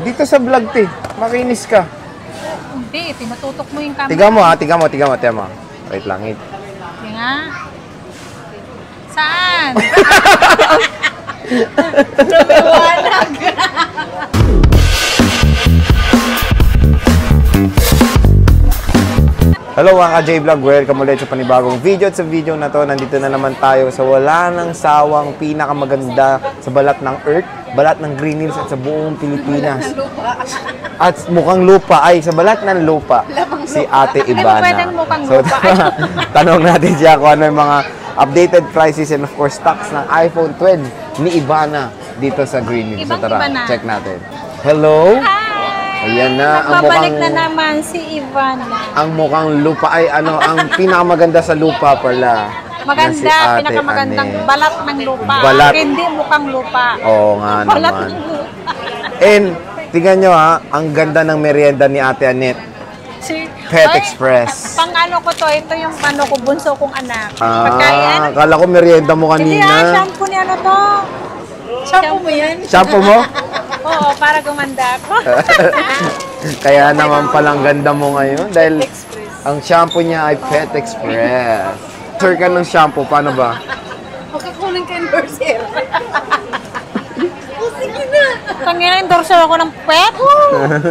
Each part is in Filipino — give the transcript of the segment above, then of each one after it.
Dito sa vlog, te. Makinis ka. Hindi, tinututok mo yung camera. Tiga mo, ha? Tiga mo. Wait lang, it. Sige nga. Saan? Lumiwanag. Hello mga ka-J-Vlog, welcome ulit sa panibagong video. At sa video na to, nandito na naman tayo sa wala nang sawang pinakamaganda sa balat ng Earth, balat ng Green Hills at sa buong Pilipinas. At mukhang lupa, ay sa balat ng lupa, si Ate Ivana. Pwedeng mukhang lupa. Tanong natin siya kung ano yung mga updated prices and of course stocks ng iPhone 12 ni Ivana dito sa Green Hills. So tara, check natin. Hello? Hi! Ayan na, ang Babalik mukhang... na naman si Ivana. Ang mukhang lupa ay ano, ang pinakamaganda sa lupa pala. Maganda, si Ate pinakamagandang Anet. balat ng lupa. Balat. Hindi mukhang lupa. Oo nga Balat naman. ng lupa. And, tingnan nyo ha, ang ganda ng merienda ni Ate Anet. Pet Express. Pang ano ko to, ito yung ano ko, bunso kong anak. Pagkain. Akala ko merienda mo Hindi kanina. shampoo ni ano to. Shampoo mo yan? Shampoo mo? Oo, para gumanda ako. Kaya naman palang ganda mo ngayon. Dahil ang shampoo niya ay Pet Express. Sir ka ng shampoo, paano ba? Makakunin ka endorser. Sige na. Tangina, endorser ako ng pet?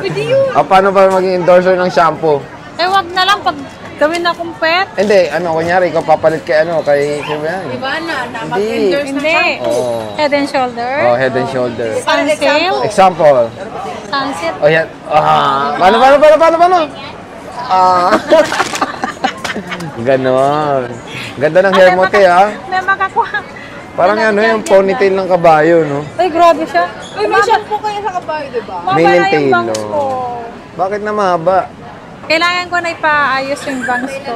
Pwede yun. Paano ba maging endorser ng shampoo? Eh, wag na lang pag gawin akong pet. Hindi, ano, kunyari, ikaw papalit kay ano, kay Ivana. Ivana, na mag-endorse ng shampoo. Oh. Head and shoulder. Oh, Head and Shoulder. Sunsil. Example. Sunset. Oh, yan. Paano? Ganon. Ganda ng hair mo, te, ha? May makakuha. Parang ano yung ponytail ng kabayo, no? Ay, grabe siya. Uy, may shampoo kayo sa kabayo, diba? Male and Mababa yung tail, bangs no? ko. Bakit na mahaba? Kailangan ko na ipaayos yung bangs ko.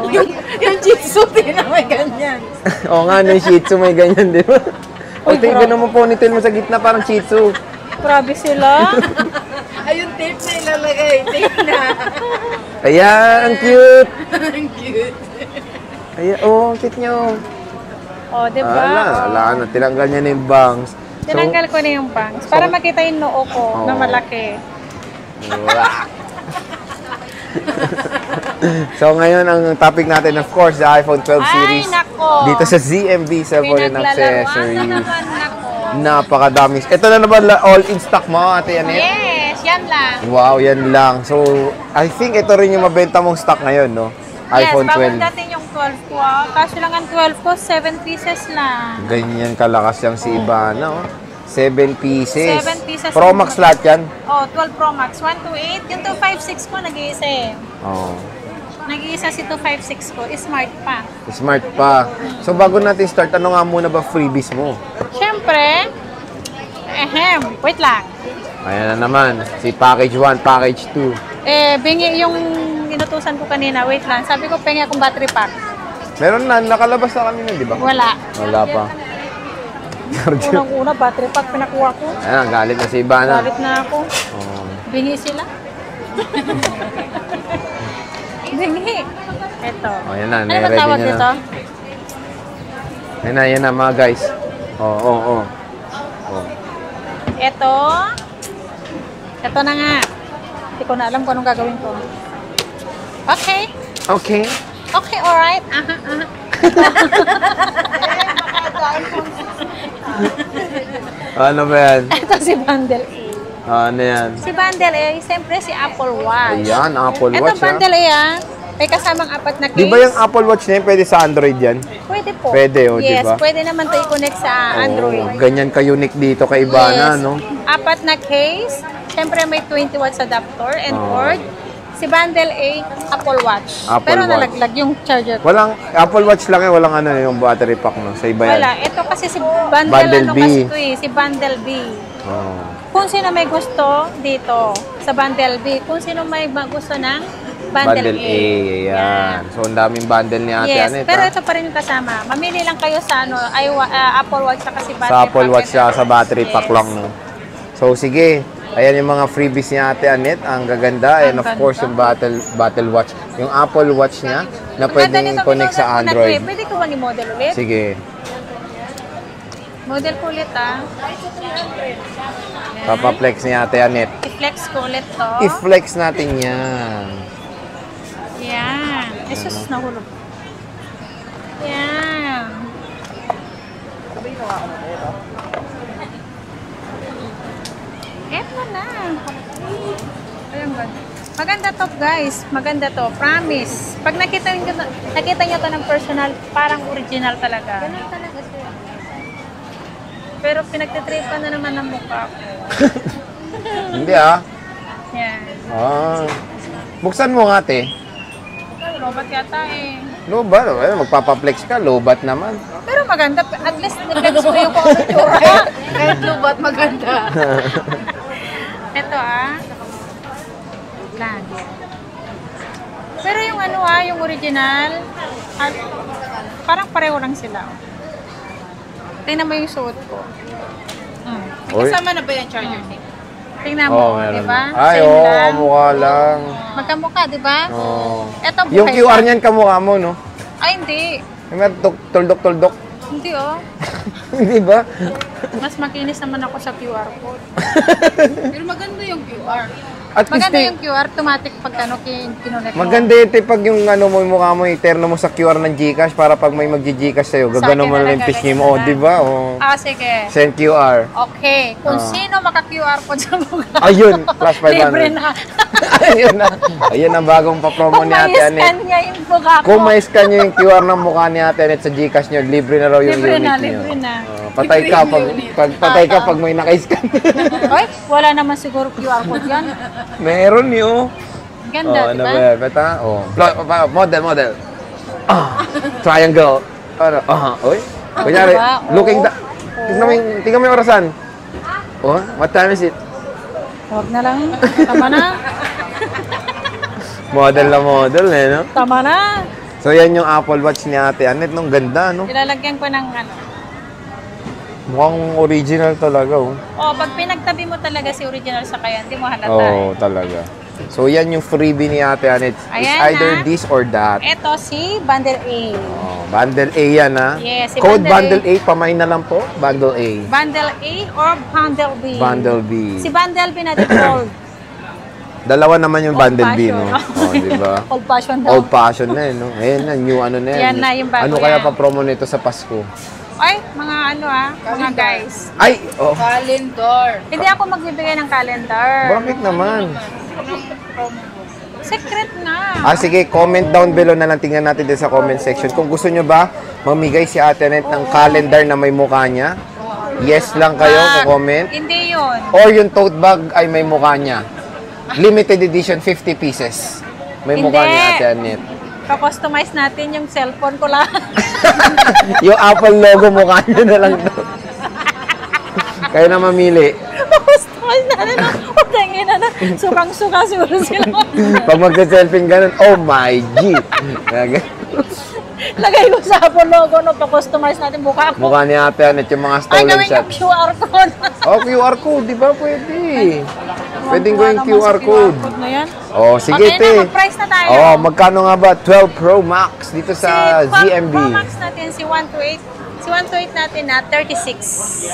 Yung jitsu din na may ganyan. Oo nga, no, yung Shih Tzu may ganyan, di ba? O, Uy, tingnan mo ponytail mo sa gitna, parang Shih Tzu. Grabe sila. Ay, yung tape na ilalagay. Tape na. Ayan, ang cute. Ang cute. Ayan, oh, ang cute nyo. O, diba? Ala na, tinanggal niya na yung bangs. Tinanggal ko na yung bangs para makita yung noo ko na malaki. So ngayon ang topic natin of course the iPhone 12 series. Ay, nako. Dito sa ZMV sa Foreign Pinaglalaruan Accessories. na naman ako. Napakadami. Ito na naman all in stock mo, Ate Anet? Yes, yan lang. Wow, yan lang. So I think ito rin yung mabenta mong stock ngayon, no? iPhone yes, 12. bagong dating yung 12 ko. Kaso lang ang 12 ko, 7 pieces lang. Ganyan kalakas yung si Ivana, oh. 7 pieces. 7 pieces. Pro Max lahat yan? Oh, 12 Pro Max. 128. Yung 256 ko, nag-iisa eh. Oh. Nag-iisa si 256 ko. Smart pa. Smart pa. So bago natin start, ano nga muna ba freebies mo? Siyempre, wait lang. Ayan na naman. Si Package 1, Package 2. Bingi yung inutusan ko kanina. Wait lang. Sabi ko, pengi akong battery pack. Meron na, nakalabas na kami nun, di ba? Wala. Wala pa. Unang-una, battery pack pinakuha ko. Ayan, galit na si Ivana. Galit na ako. Oh. Bingi sila. Bingi. Ito. Oh, yan na. Ano ba tawag niya dito? Na. Yan na mga guys. Oh. Ito. Ito na nga. Hindi ko na alam kung anong gagawin ko. Okay. Okay. Okay, alright. Ano ba yan? Ito si Bundle A. Ano yan? Si Bundle A, siyempre si Apple Watch. Ayan, Apple Watch. Ito Bundle A, may kasamang apat na case. Di ba yung Apple Watch na yun, pwede sa Android yan? Pwede po. Pwede, di yes, ba? pwede naman ito i-connect sa Android. Ganyan ka-unique dito kay Ivana, Yes. no? Apat na case. Siyempre may 20 watts adapter and cord. Si Bundle A, Apple Watch. Apple Pero Watch. nalaglag yung charger ko. Walang, Apple Watch lang yung walang ano yung battery pack, no? Sa iba yan. Wala. Ito kasi si Bundle, Bundle ano B. kasi ito eh. Si Bundle B. Oh. Kung sino may gusto dito sa Bundle B. Kung sino may gusto ng Bundle A. Ayan. So, ang daming bundle ni Ate Yes, Anet, pero ha? ito pa rin yung kasama. Mamili lang kayo sa ano, Apple Watch saka si battery Sa Apple pack. Watch siya, sa battery pack Yes. lang, no? So, sige. Ayan yung mga freebies ni Ate Anet. Ang gaganda. And of ganda. course, yung battle watch. Yung Apple Watch niya na Ang ganda pwedeng nito, connect sa pinunan ko na to Android. eh. Pwede ko ba ni model ulit? Sige. Model ko ulit ah. Papaplex ni Ate Anet. I-flex ko ulit to. I-flex natin yan. Yan. Jesus, nahulog. Yan. Eto na. Ayan ba? Maganda to guys. Maganda to. Promise. Pag nakita nyo to ng personal, parang original talaga. Ganun talaga siya. Pero pinagtitripan na naman ang mukha ko. Hindi ah. Yan. Ah. Buksan mo nga, ate. Lobat yata eh. Lobat? Magpapaplex ka, lobat naman. Pero maganda. At least nag-flex mo yung kung ano tsura. Kahit lubat maganda. Ito ah. Lang. Pero yung ano ah, yung original, at parang pareho lang sila. Tingnan mo yung suot ko. Oy. Kasama na ba yung charger tape? Tingnan mo, meron di ba? na. Ay, Same oo, lang. kamukha lang. Magkamukha, di ba? Oo. Ito, buhay Yung QR pa. niyan, kamukha mo, no? Ay, hindi. Yung may tuldok-tuldok. Hindi oh. Hindi ba? Mas makinis naman ako sa QR code. Pero maganda yung QR. At least, Maganda yung QR, automatic pag ano, kinonect mo. maganda ito pag yung ano mo, yung mukha mo, iterno mo sa QR ng Gcash para pag may mag-Gcash sa'yo, Sa gagano akin mo na na yung lang, pisngi gaganyan mo. O, na di lang. ba? O, Ah, sige. send QR. Okay. Kung sino maka-QR code sa mukha. Ayun, plus 500. Libre na. Ayun na. Ayun ang bagong papromo Kung ni Ate may Anet. scan niya yung mukha ko. Kung may scan nyo yung QR ng mukha ni Ate Anet sa Gcash nyo, libre na raw yung Libre unit na, nyo. libre na. Patay ka patay ka pag may naka-scan. Oy, wala naman siguro QR code yan. Meron yun. Ganda, Ano di ba ba? yan? Beta? Model. Triangle. Ano? Oy. Kunyari, Diba? looking Oo. tingnan mo yung orasan. Oh, what time is it? Huwag na lang. Tama na. Model na model eh, no? Tama na. So yan yung Apple Watch ni Ate Anet, nung ganda, no? Ilalagyan ko ng ano. Mukhang original talaga, oh. Oh, pag pinagtabi mo talaga si original sa kaya, hindi mo halata. Oo, talaga. So yan yung freebie ni Ate Anet. It's Ayan either na. this or that. Ito si Bundle A. Oh, bundle A yan, ha? Yes, si Code Bundle Bundle A, pamain na lang po. Bundle A. Bundle A or Bundle B? Bundle B. Si Bundle B natin gold. Dalawa naman yung Old Bundle B, no? fashion. Oh, di ba? Old fashion daw. Old fashion na, eh, no? Ayan na, new ano na yan. Yan na, yung bago Ano kaya yan. pa promo nito sa Pasko? Ay, mga ano mga guys. Ay! Oh, Calendar. Hindi ako magbibigay ng calendar. bakit naman? Secret nga. Sige, comment down below na lang. Tingnan natin din sa comment section. Kung gusto nyo ba, mamigay si Ate Anet ng calendar na may mukha niya. Yes lang kayo, comment. Hindi yun. Or yung tote bag ay may mukha niya. Limited edition, 50 pieces. May mukha Hindi. ni Ate Anet. Pa-customize natin yung cellphone ko lang. Yung Apple logo mukha niya na lang doon. Kayo na mamili. Pa-customize natin. Oh, tangin na. Sukang-suka siguro sila. Pag magsa-selfie ganun, oh my G. Lagay ko sa Apple logo, no? Pa-customize natin mukha ko. Mukha ni Ate Anet yung mga Ay, stolen gawin shot. yung QR code. Oh, QR code, di ba? Pwede. Pwedeng Tuwa gawin naman QR sa code. na yan. Oh, sige, Okay te. na, mag-price na tayo. Oh, magkano nga ba? 12 Pro Max dito sa Si ZMB. Pro Max natin, si 128. Si 128 natin na 36.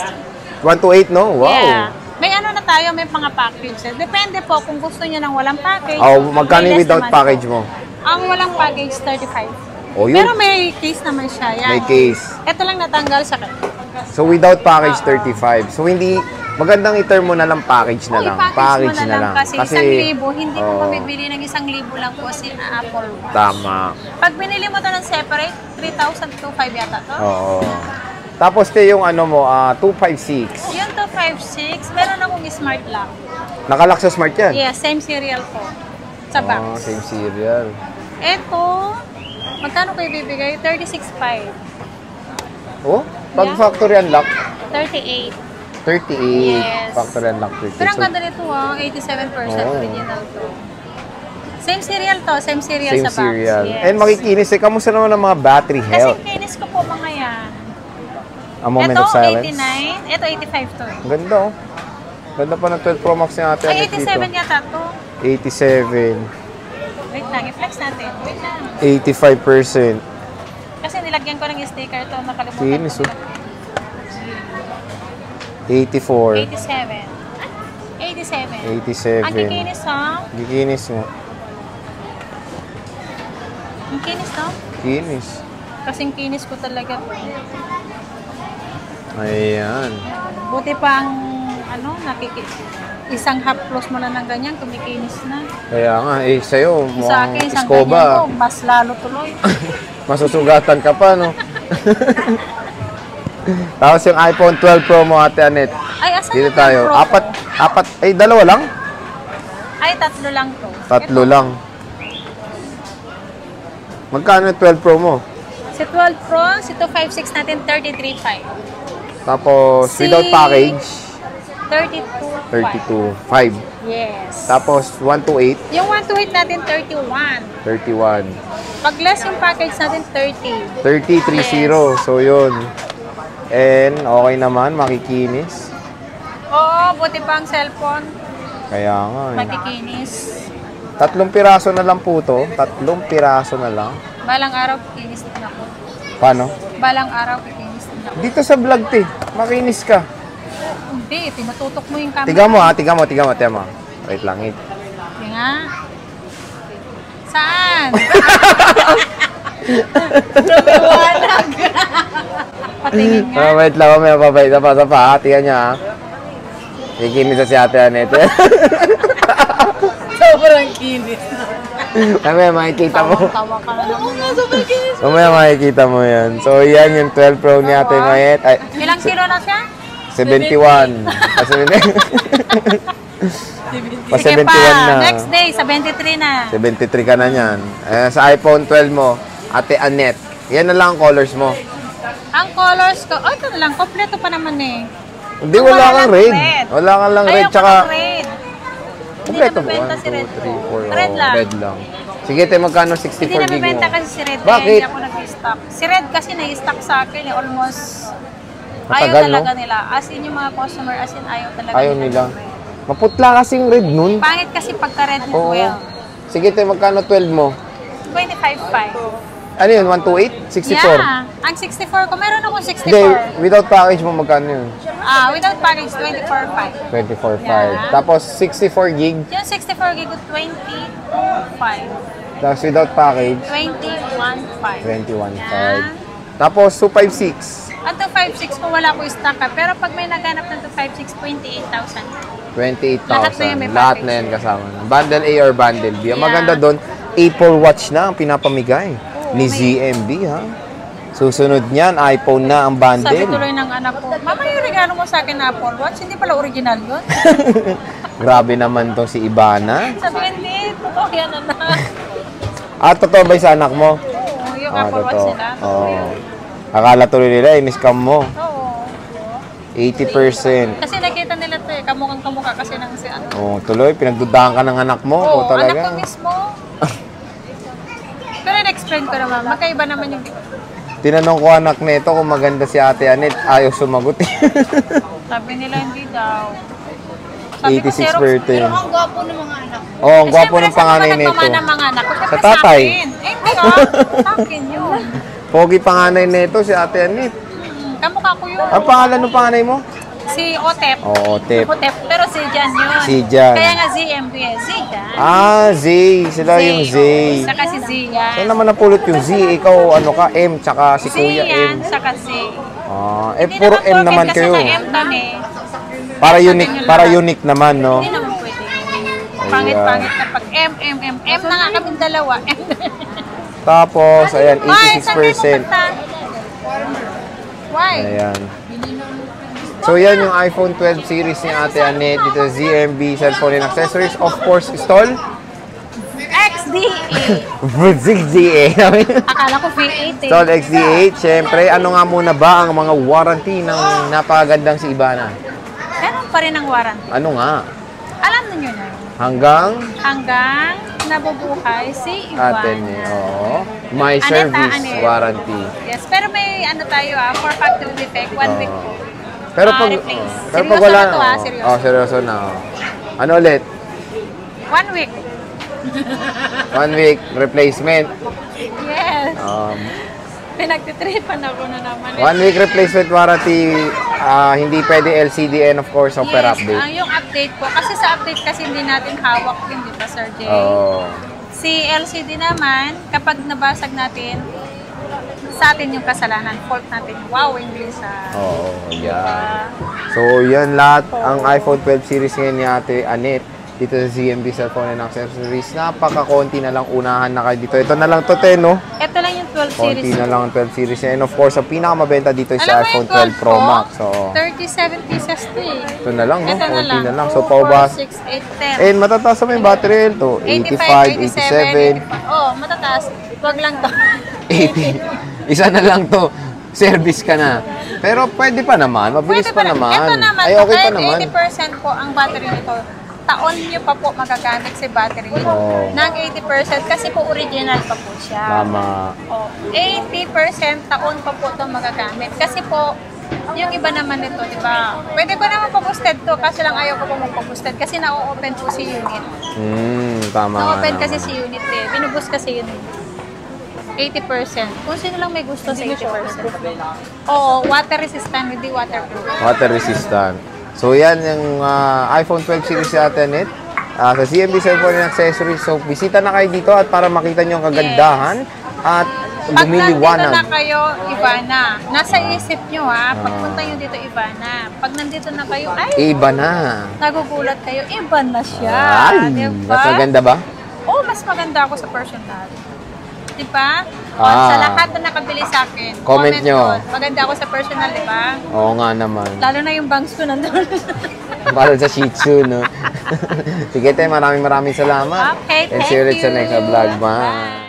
128, no? Wow. Yeah. May ano na tayo, may mga package. Depende po kung gusto niyo ng walang package. Oh, magkano may yung less without naman. package mo? Ang walang package, 35. Oh, yun. Pero may case naman siya. Yan. May case. Ito lang natanggal sa So, without package, 35. So, hindi, magandang i-term mo na lang package na lang. I-package mo na lang kasi, Kasi 1,000, hindi mo oh, mabibili ng 1,000 lang po si Apple Watch. tama. Pag binili mo to ng separate, 3,205 yata to. Oo. Tapos, te, yung ano mo, 256. Yung 256, meron akong smart lock. Nakalock sa smart yan? Yeah, same serial po. Sa box. Oh, same serial. Ito, magkano ko ibibigay? 36.5. Oh, pag Yeah. factory unlock, 38. 38. Yes. Factory unlock 38. Pero ang So, ganda nito 87% Oo. original to. Same serial to, same serial same sa box. serial. Yes. And makikinis, kamusta naman ang mga battery Kasi health? kinis ko po mga yan. A moment Ito, of silence. 89. Ito, 85 to. Ang ganda, oh. Ganda pa ng 12 Pro Max ni Ate Ay, Anet dito. 87 yata to. 87. Wait lang, i-flex natin. Wait lang. 85%. Kasi nilagyan ko ng sticker to, nakalimutan Kinis, ko. oh. 84. 87. 87. 87. Ang kikinis, ha? Gikinis mo. Ang kinis, no? Kinis. Kasing kinis ko talaga. Ayan. Buti pa ang, isang haplos mo na ng ganyan, kumikinis na. Kaya nga, sa'yo, Sa mukhang akin, isang iskoba. ganyan ko, mas lalo tuloy. Masusugatan ka pa, no? Tapos yung iPhone 12 Pro mo, Ate Anet. Ay, asan Dito yung tayo. Pro? Apat, dalawa lang? Ay, tatlo lang to. Tatlo Ito. lang. Magkano yung 12 Pro mo? Si 12 Pro, si 256 natin, 33.5. Tapos, Si- without package, 32.5. 32.5. Yes. Tapos, 128, Yung 128 natin, 31. 31. Pag less yung package natin, 30. 30.30. So, yun. And, okay naman, makikinis. Oo, buti pa ang cellphone. Kaya nga, eh. Magkikinis. 3 piraso na lang po to. 3 piraso na lang. Balang araw, kikinis din ako. Paano? Balang araw, kikinis din ako. Dito sa vlog, te. Makinis ka. Hindi, tinututok mo yung camera. Tiga mo, ha. Tiga mo. Wait lang, eh. Sige nga. Saan? Patingin nga. Wait lang, may mapapait. Sa pa, ha. Tiga niya, ha. Kikinis na si Ate Anet. Sobrang kinis. Mamaya makikita mo. Tawa ka na naman. Sobrang kinis. Mamaya makikita mo yan. So, yan yung 12 Pro ni Ate Mayet. Ay, Ilang kilo na siya? 71. Pa 71 Sige pa, na. next day, 73 na. 73 ka na niyan. Sa iPhone 12 mo, Ate Anet, yan na lang ang colors mo. Ang colors ko, ito na lang, kompleto pa naman eh. Hindi, wala kang red. Wala kang lang red. Ayoko Tsaka, ng red. Hindi kompleto po. nabibenta 1, si 2, red 3, ko. 4. Red lang. Red lang. Sige, te, magkano 64 Hindi gig mo? nabibenta kasi si red. Bakit? Kaya hindi ako nag-stock. Si red kasi na-stock sa akin eh, almost Matagal, ayaw talaga no? nila. As in yung mga customer, as in ayaw talaga Ayaw nila. ng red. Maputla kasing red nun. Pangit kasi pagka red mo, Oo. well, Sige, te, magkano 12 mo? 25.5. Ano yun? 128? 64? Yeah. Ang 64 ko, meron akong 64. Hindi, without package mo magkano yun? Without package, 24.5. 24.5. Yeah. Tapos 64 gig. Yung 64 gig, 22.5. Tapos without package, 21.5. 21.5. Yeah. Tapos 256. Ang 256 ko wala ko stock ka, pero pag may naganap ng 256, 28,000. 28,000. Lahat na yun may Lahat package. na yan kasama. Bundle A or Bundle B. Ang Yeah. maganda doon, Apple Watch na ang pinapamigay ni may- ZMB, ha? Susunod niyan, iPhone na ang Sabi bundle. tuloy ng anak ko, Mama, yung regalo mo sa akin na Apple Watch, hindi pala original yun. Grabe naman tong si Ibana. Sabi, hindi, totoo yan anak. Totoo ba yung sa anak mo? Oo, yung Apple Watch totoo. nila. Oo. Akala tuloy nila, in-scam mo. Oo. 80%. Kasi nakita nila to eh, kamukhang kamukha kasi ng si ano. Oh, tuloy, pinagdudahan ka ng anak mo. Oo, Ikaw talaga. anak ko mismo. Pero in-explain ko naman, magkaiba naman yung... Tinanong ko anak nito kung maganda si Ate Anet, ayaw sumagot. Sabi nila hindi daw. Sabi ko, 86 Xerox, per Pero 10. ang gwapo ng mga anak. Oh, ang gwapo siyempre, ng panganay saan nito. naman ng mga anak ko? Siyempre Sa tatay. Sa akin. Eh, hindi sa akin yun. Pogi panganay nito si Ate Anet. Kamukha ko yun. Ang pangalan ng panganay mo? Si Otep. Oo, Tep. Otep. Pero si Jan yun. Si Jan. Kaya nga ZMB eh. Zijan. Zay. Sila yung Zay. Saka si Zian. Saan naman napulot yung Z? Ikaw, ano ka, M, tsaka si Kuya M. Zian, saka si... Eh, puro M naman kayo. Kasi na M doon eh. Para unique naman, no? Hindi naman pwede. Pangit-pangit na pag M. M na nga kami dalawa. M. Tapos, ayan, Why? Saan kayo 86%. pupunta? Why? Ayan. So, yan yung iPhone 12 series ni Ate Anet. Dito sa ZMB Cellphone and Accessories. Of course, stall. XDA. 6DA. Akala ko V8 eh. Stall XD8. Siyempre, ano nga muna ba ang mga warranty ng napakagandang si Ibana? Ganun pa rin ang warranty. Ano nga? Alam niyo na. Hanggang Hanggang nabubuhay si Ivan. atin eh. Oo. My Aneta, service Anet. warranty. Yes, pero may ano tayo for factory defect, 1 week po. Pero pag replace. pero pag Seryoso wala na to, seryoso. seryoso na. Ano ulit? 1 week. 1 week replacement. Yes. Um, Pinagtitripan ako na naman. 1 week replacement warranty Hindi pwede LCD and of course software Yes, update. yung update po. Kasi sa update kasi hindi natin hawak yun, di ba, Sir Jay? Oo. Si LCD naman, kapag nabasag natin, sa atin yung kasalanan, fault natin. Wow, hindi sa... Oo, yan. Diba? So, yan lahat ang iPhone 12 series ngayon ni Ate Anet dito sa CMB Cellphone and Accessories. Napaka-konti na lang, unahan na kayo dito. Ito na lang to, te, no? Ito lang yung 12 series. Konti na lang ang 12 series. And of course, ang pinakamabenta dito is Alam mo iPhone yung 12 Pro ko? Max. So, 37 pieces to eh. ito na lang, no? Ito na Konti lang. na lang. So, 2, paubas. 4, 6, 8, 10. And matataas naman yung battery health to. 85, 87, 85. Oh, matataas. Wag lang to. 80. Isa na lang to. Service ka na. Pero pwede pa naman. Mabilis pa naman. Ito naman, Ay, okay pa kahit naman. 80% po ang battery nito. Taon nyo pa po magagamit si battery. Oo. Nang 80% kasi po original pa po siya. Tama. Oh, 80% taon pa po ito magagamit. Kasi po, yung iba naman nito, di ba? Pwede ko naman pa-boosted to, kasi lang ayaw ko pa magpa-boosted kasi na-open po si unit. Tama nga Na-open kasi naman. si unit eh. Binuboost kasi yun. 80%. Kung sino lang may gusto sa 80%. Oo, water resistant, hindi waterproof. Water resistant. So, yan yung iPhone 12 series sa atin, sa CMB Cellphone and Accessories. So, bisita na kayo dito at para makita nyo ang kagandahan at Pag nandito na lumiliwanag. kayo, iba na. Nasa isip nyo ha, pagpunta nyo dito, iba na. Pag nandito na kayo, ay, Iba na. nagugulat kayo, iba na siya. Ay, Diba? mas maganda ba? Oo, mas maganda ako sa personal. Diba? Ah. Sa lahat na nakabili sa akin, Comment nyo. doon. Maganda ako sa personal, diba? Oo nga naman. Lalo na yung bangs ko nandun. Para sa Shih Tzu, no? Sige, tayo, maraming salamat. Okay, And see you thank ulit sa next you. vlog. Bye. Bye.